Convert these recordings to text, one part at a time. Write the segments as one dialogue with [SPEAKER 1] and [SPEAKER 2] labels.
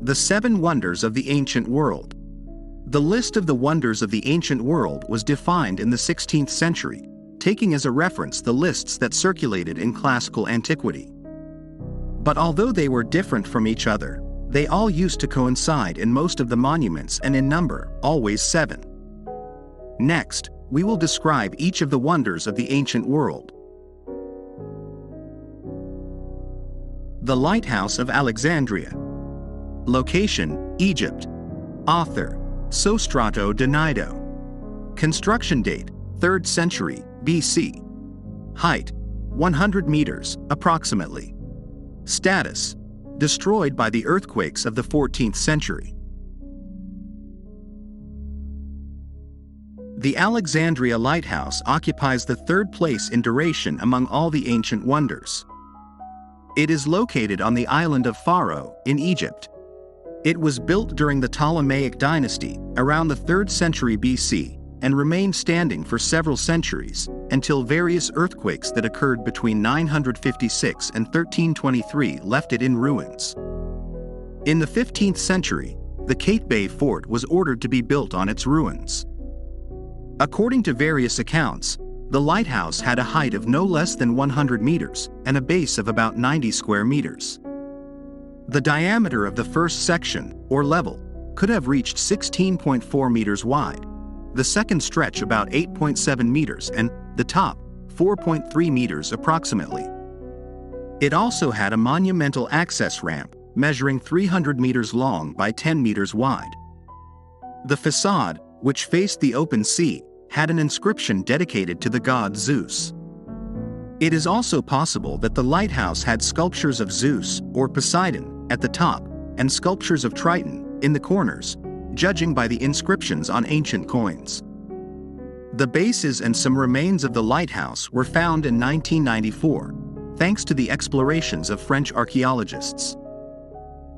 [SPEAKER 1] The 7 Wonders of the Ancient World. The list of the wonders of the ancient world was defined in the 16th century, taking as a reference the lists that circulated in classical antiquity. But although they were different from each other, they all used to coincide in most of the monuments and in number, always 7. Next, we will describe each of the wonders of the ancient world. The Lighthouse of Alexandria. Location: Egypt. Author: Sostrato de Nido. Construction date: 3rd century BC. Height: 100 meters, approximately. Status: destroyed by the earthquakes of the 14th century. The Alexandria Lighthouse occupies the 3rd place in duration among all the ancient wonders. It is located on the island of Faro, in Egypt. It was built during the Ptolemaic dynasty, around the 3rd century BC, and remained standing for several centuries, until various earthquakes that occurred between 956 and 1323 left it in ruins. In the 15th century, the Kate Bay Fort was ordered to be built on its ruins. According to various accounts, the lighthouse had a height of no less than 100 meters and a base of about 90 square meters. The diameter of the first section, or level, could have reached 16.4 meters wide, the second stretch about 8.7 meters, and the top, 4.3 meters approximately. It also had a monumental access ramp, measuring 300 meters long by 10 meters wide. The facade, which faced the open sea, had an inscription dedicated to the god Zeus. It is also possible that the lighthouse had sculptures of Zeus, or Poseidon, at the top, and sculptures of Triton, in the corners, judging by the inscriptions on ancient coins. The bases and some remains of the lighthouse were found in 1994, thanks to the explorations of French archaeologists.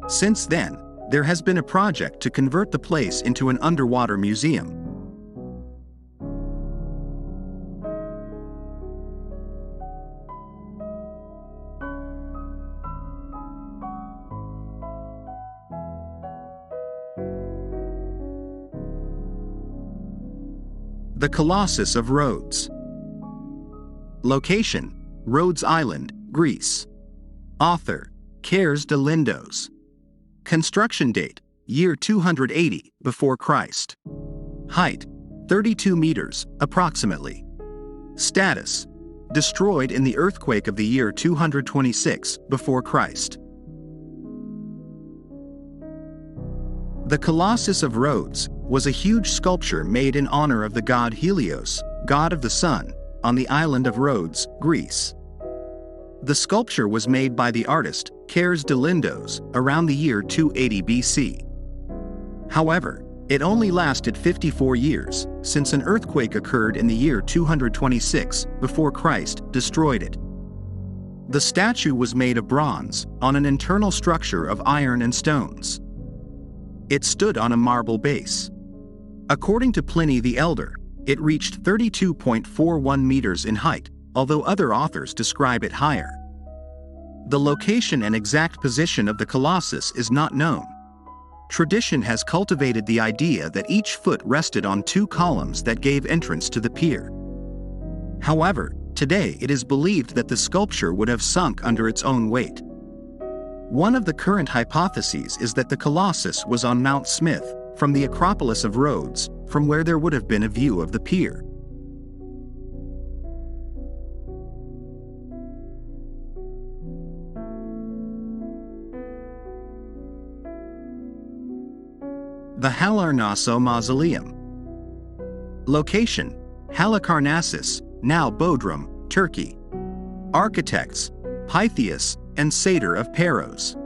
[SPEAKER 1] Since then, there has been a project to convert the place into an underwater museum. The Colossus of Rhodes. Location: Rhodes Island, Greece. Author: Caires de Lindos. Construction date: year 280 before Christ. Height: 32 meters, approximately. Status: destroyed in the earthquake of the year 226 before Christ. The Colossus of Rhodes was a huge sculpture made in honor of the god Helios, god of the sun, on the island of Rhodes, Greece. The sculpture was made by the artist Caires de Lindos around the year 280 BC. However, it only lasted 54 years, since an earthquake occurred in the year 226 before Christ destroyed it. The statue was made of bronze, on an internal structure of iron and stones. It stood on a marble base. According to Pliny the Elder, it reached 32.41 meters in height, although other authors describe it higher. The location and exact position of the Colossus is not known. Tradition has cultivated the idea that each foot rested on 2 columns that gave entrance to the pier. However, today it is believed that the sculpture would have sunk under its own weight. One of the current hypotheses is that the Colossus was on Mount Smith, from the Acropolis of Rhodes, from where there would have been a view of the pier. The Halicarnassus Mausoleum. Location: Halicarnassus, now Bodrum, Turkey. Architects: Pytheas and Satyr of Paros.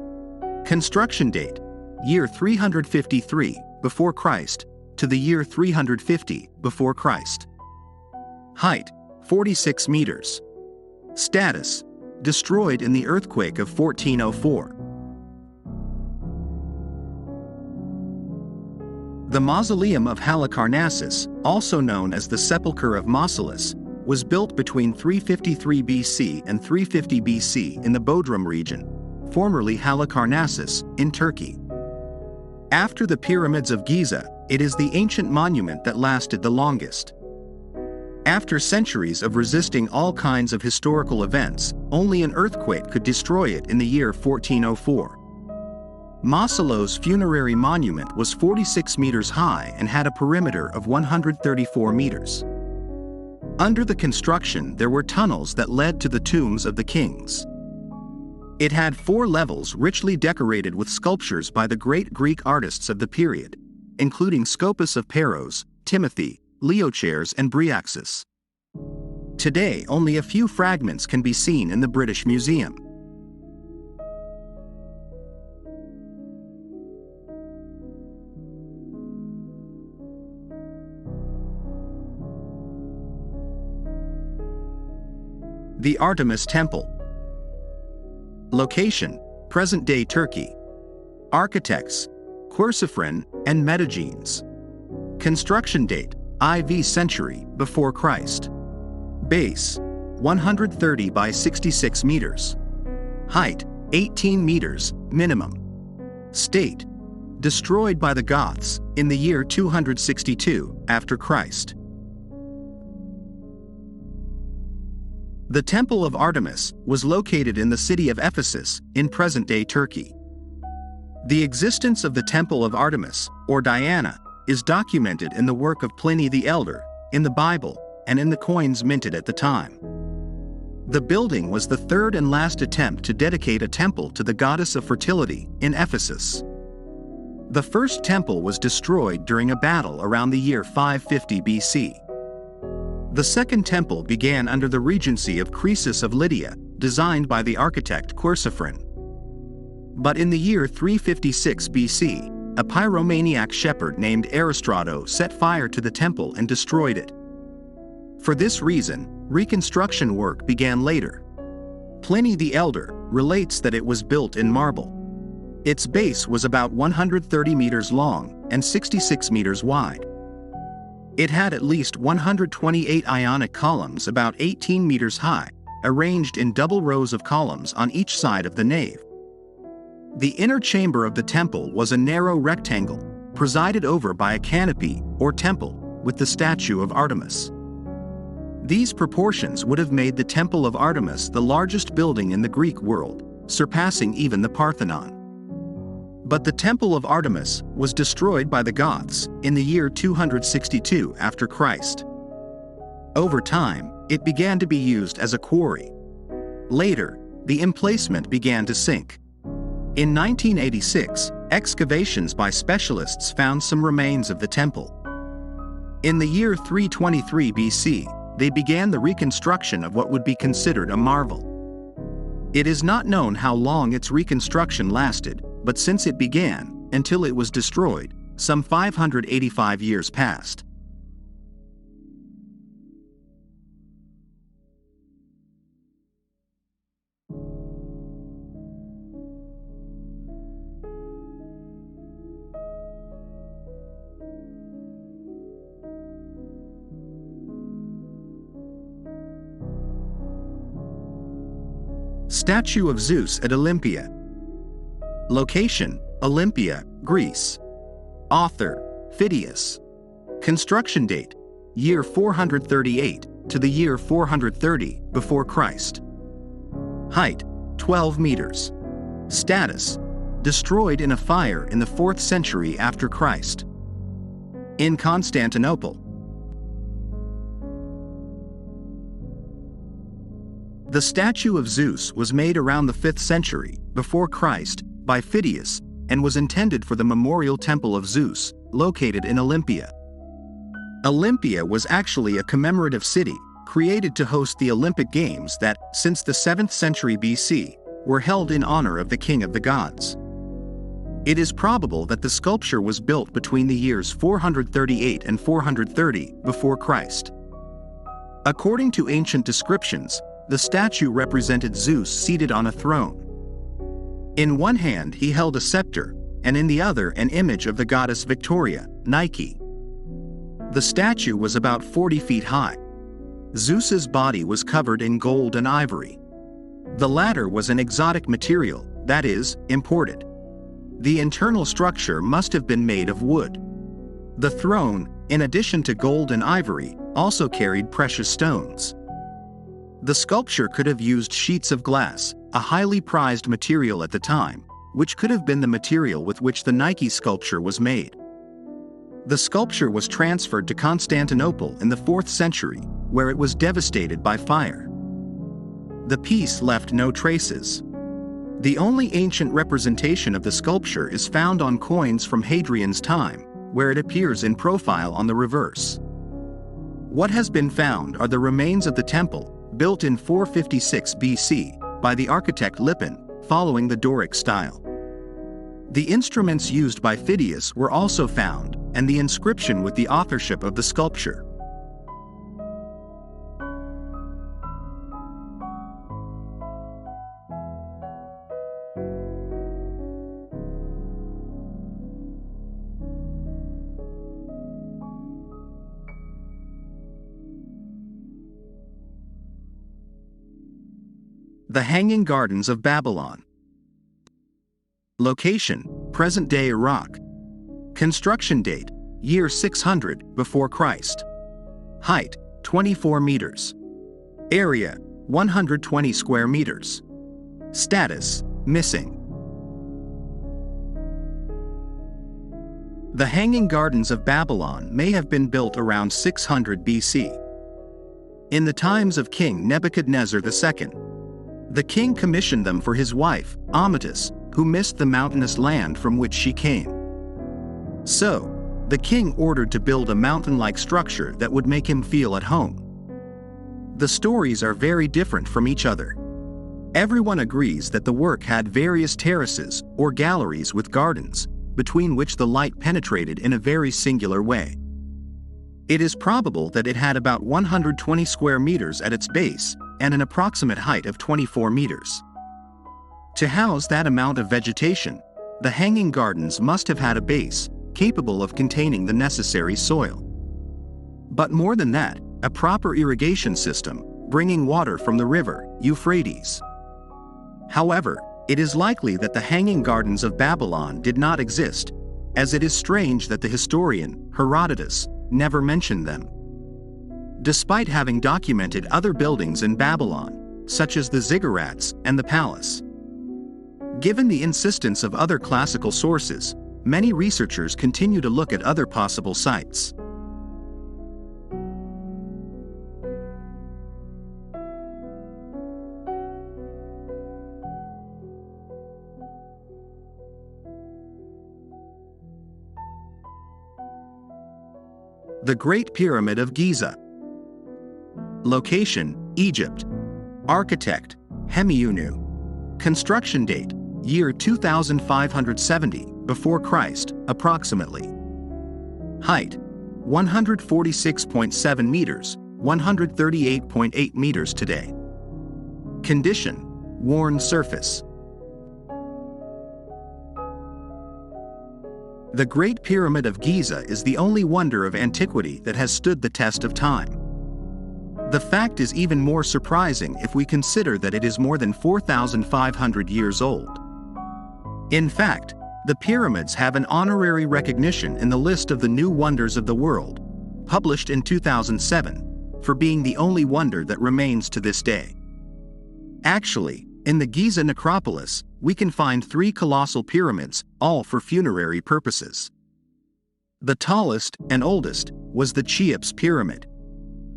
[SPEAKER 1] Construction date: year 353 before Christ to the year 350 before Christ. Height: 46 meters. Status: destroyed in the earthquake of 1404. The Mausoleum of Halicarnassus, also known as the Sepulchre of Mausolus, was built between 353 BC and 350 BC in the Bodrum region, formerly Halicarnassus, in Turkey. After the pyramids of Giza, it is the ancient monument that lasted the longest. After centuries of resisting all kinds of historical events, only an earthquake could destroy it in the year 1404. Masaloh's funerary monument was 46 meters high and had a perimeter of 134 meters. Under the construction, there were tunnels that led to the tombs of the kings. It had 4 levels richly decorated with sculptures by the great Greek artists of the period, including Scopas of Paros, Timothy, Leochares and Bryaxis. Today, only a few fragments can be seen in the British Museum. The Artemis Temple. Location: present-day Turkey. Architects: Quercifrin and Metagenes. Construction date: IV century before Christ. Base: 130 by 66 meters. Height: 18 meters minimum. State: destroyed by the Goths in the year 262 after Christ. The Temple of Artemis was located in the city of Ephesus, in present-day Turkey. The existence of the Temple of Artemis, or Diana, is documented in the work of Pliny the Elder, in the Bible, and in the coins minted at the time. The building was the third and last attempt to dedicate a temple to the goddess of fertility in Ephesus. The first temple was destroyed during a battle around the year 550 BC. The second temple began under the regency of Croesus of Lydia, designed by the architect Quercifrin. But in the year 356 BC, a pyromaniac shepherd named Aristrato set fire to the temple and destroyed it. For this reason, reconstruction work began later. Pliny the Elder relates that it was built in marble. Its base was about 130 meters long and 66 meters wide. It had at least 128 Ionic columns about 18 meters high, arranged in double rows of columns on each side of the nave. The inner chamber of the temple was a narrow rectangle, presided over by a canopy, or temple, with the statue of Artemis. These proportions would have made the Temple of Artemis the largest building in the Greek world, surpassing even the Parthenon. But the Temple of Artemis was destroyed by the Goths in the year 262 after Christ. Over time, it began to be used as a quarry. Later, the emplacement began to sink. In 1986, excavations by specialists found some remains of the temple. In the year 323 BC, they began the reconstruction of what would be considered a marvel. It is not known how long its reconstruction lasted, but since it began, until it was destroyed, some 585 years passed. Statue of Zeus at Olympia. Location: Olympia, Greece. Author: Phidias. Construction date: year 438 to the year 430 before Christ. Height: 12 meters. Status: destroyed in a fire in the 4th century after Christ. In Constantinople. The statue of Zeus was made around the 5th century before Christ by Phidias and was intended for the memorial temple of Zeus, located in Olympia. Olympia was actually a commemorative city, created to host the Olympic Games that, since the 7th century BC, were held in honor of the king of the gods. It is probable that the sculpture was built between the years 438 and 430 before Christ. According to ancient descriptions, the statue represented Zeus seated on a throne. In one hand he held a scepter, and in the other an image of the goddess Victoria, Nike. The statue was about 40 feet high. Zeus's body was covered in gold and ivory. The latter was an exotic material, that is, imported. The internal structure must have been made of wood. The throne, in addition to gold and ivory, also carried precious stones. The sculpture could have used sheets of glass, a highly prized material at the time, which could have been the material with which the Nike sculpture was made. The sculpture was transferred to Constantinople in the 4th century, where it was devastated by fire. The piece left no traces. The only ancient representation of the sculpture is found on coins from Hadrian's time, where it appears in profile on the reverse. What has been found are the remains of the temple, built in 456 BC, by the architect Lippin, following the Doric style. The instruments used by Phidias were also found, and the inscription with the authorship of the sculpture. The Hanging Gardens of Babylon. Location: present-day Iraq. Construction date: year 600 before Christ. Height: 24 meters. Area: 120 square meters. Status: missing. The Hanging Gardens of Babylon may have been built around 600 BC. In the times of King Nebuchadnezzar II. The king commissioned them for his wife, Amatus, who missed the mountainous land from which she came. So, the king ordered to build a mountain-like structure that would make him feel at home. The stories are very different from each other. Everyone agrees that the work had various terraces, or galleries with gardens, between which the light penetrated in a very singular way. It is probable that it had about 120 square meters at its base, and an approximate height of 24 meters. To house that amount of vegetation, the Hanging Gardens must have had a base, capable of containing the necessary soil. But more than that, a proper irrigation system, bringing water from the river Euphrates. However, it is likely that the Hanging Gardens of Babylon did not exist, as it is strange that the historian, Herodotus, never mentioned them. Despite having documented other buildings in Babylon, such as the ziggurats and the palace. Given the insistence of other classical sources, many researchers continue to look at other possible sites. The Great Pyramid of Giza. Location: Egypt. Architect: Hemiunu. Construction date: year 2570 before Christ, approximately. Height: 146.7 meters, 138.8 meters today. Condition: worn surface. The Great Pyramid of Giza is the only wonder of antiquity that has stood the test of time. The fact is even more surprising if we consider that it is more than 4,500 years old. In fact, the pyramids have an honorary recognition in the list of the New Wonders of the World, published in 2007, for being the only wonder that remains to this day. Actually, in the Giza necropolis, we can find 3 colossal pyramids, all for funerary purposes. The tallest and oldest was the Cheops Pyramid.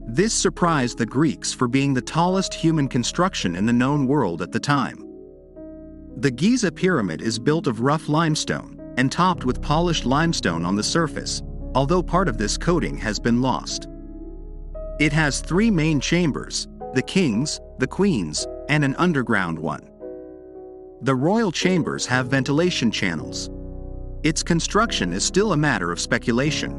[SPEAKER 1] This surprised the Greeks for being the tallest human construction in the known world at the time. The Giza Pyramid is built of rough limestone and topped with polished limestone on the surface, although part of this coating has been lost. It has 3 main chambers: the king's, the queen's, and an underground one. The royal chambers have ventilation channels. Its construction is still a matter of speculation.